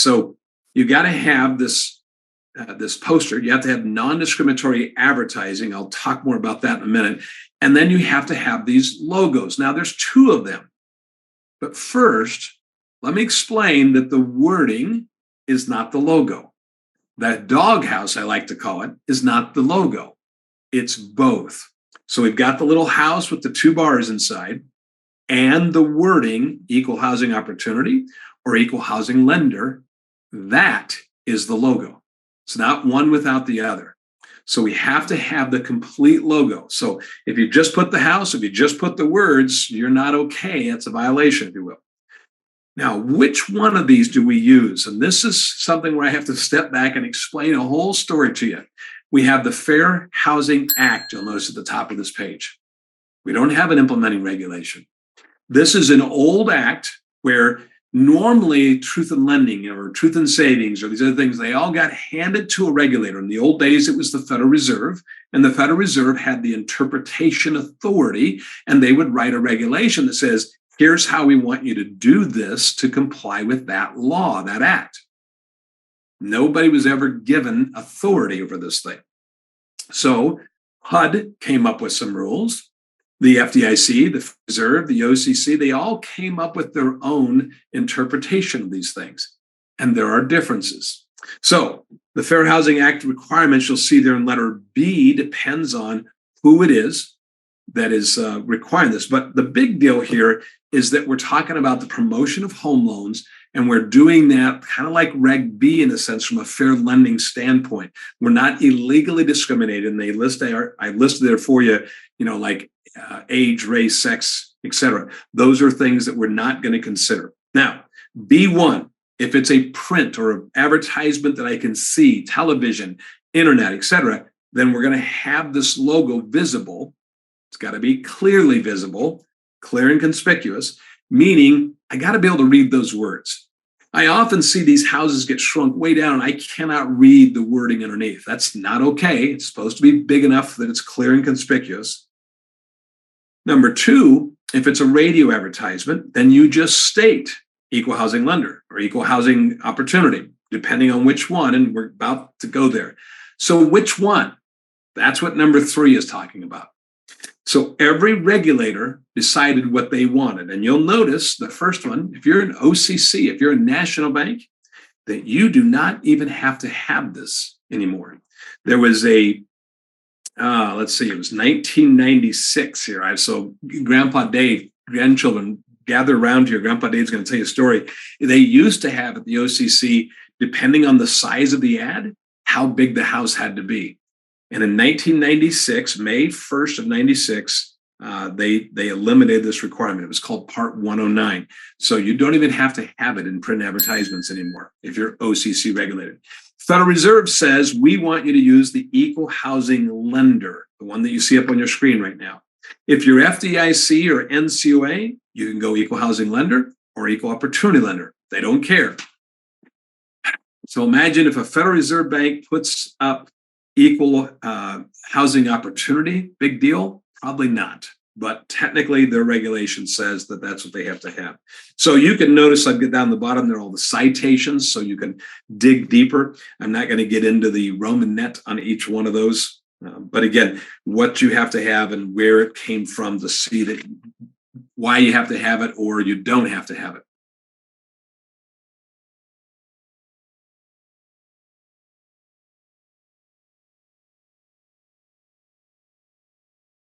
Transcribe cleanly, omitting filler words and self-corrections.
So you got to have this poster. You have to have non-discriminatory advertising. I'll talk more about that in a minute. And then you have to have these logos. Now, there's two of them. But first, let me explain that the wording is not the logo. That doghouse, I like to call it, is not the logo. It's both. So we've got the little house with the two bars inside and the wording, equal housing opportunity or equal housing lender. That is the logo. It's not one without the other. So we have to have the complete logo. So if you just put the house, if you just put the words, you're not okay. It's a violation, if you will. Now, which one of these do we use? And this is something where I have to step back and explain a whole story to you. We have the Fair Housing Act, you'll notice at the top of this page. We don't have an implementing regulation. This is an old act where normally truth in lending or truth in savings or these other things, they all got handed to a regulator. In the old days, it was the Federal Reserve, and the Federal Reserve had the interpretation authority, and they would write a regulation that says, here's how we want you to do this to comply with that law, that act. Nobody was ever given authority over this thing. So HUD came up with some rules. The FDIC, the Reserve, the OCC, they all came up with their own interpretation of these things. And there are differences. So the Fair Housing Act requirements you'll see there in letter B depends on who it is that is requiring this. But the big deal here is that we're talking about the promotion of home loans, and we're doing that kind of like Reg B in a sense from a fair lending standpoint. We're not illegally discriminated. And I listed there for you, like age, race, sex, etc. Those are things that we're not going to consider. Now, B1, if it's a print or an advertisement that I can see, television, internet, etc., then we're going to have this logo visible. It's got to be clearly visible, clear and conspicuous, meaning I got to be able to read those words. I often see these houses get shrunk way down and I cannot read the wording underneath. That's not okay. It's supposed to be big enough that it's clear and conspicuous. Number two, if it's a radio advertisement, then you just state equal housing lender or equal housing opportunity, depending on which one, and we're about to go there. So which one? That's what number 3 is talking about. So every regulator decided what they wanted. And you'll notice the first one, if you're an OCC, if you're a national bank, that you do not even have to have this anymore. There was it was 1996 here. So Grandpa Dave, grandchildren, gather around here. Grandpa Dave's going to tell you a story. They used to have at the OCC, depending on the size of the ad, how big the house had to be. And in 1996, May 1st of 96, they eliminated this requirement. It was called Part 109. So you don't even have to have it in print advertisements anymore if you're OCC regulated. Federal Reserve says we want you to use the equal housing lender, the one that you see up on your screen right now. If you're FDIC or NCOA, you can go equal housing lender or equal opportunity lender. They don't care. So imagine if a Federal Reserve Bank puts up equal housing opportunity, big deal? Probably not. But technically, their regulation says that that's what they have to have. So you can notice I've got down the bottom there all the citations, so you can dig deeper. I'm not going to get into the Roman net on each one of those. But again, what you have to have and where it came from to see that why you have to have it or you don't have to have it.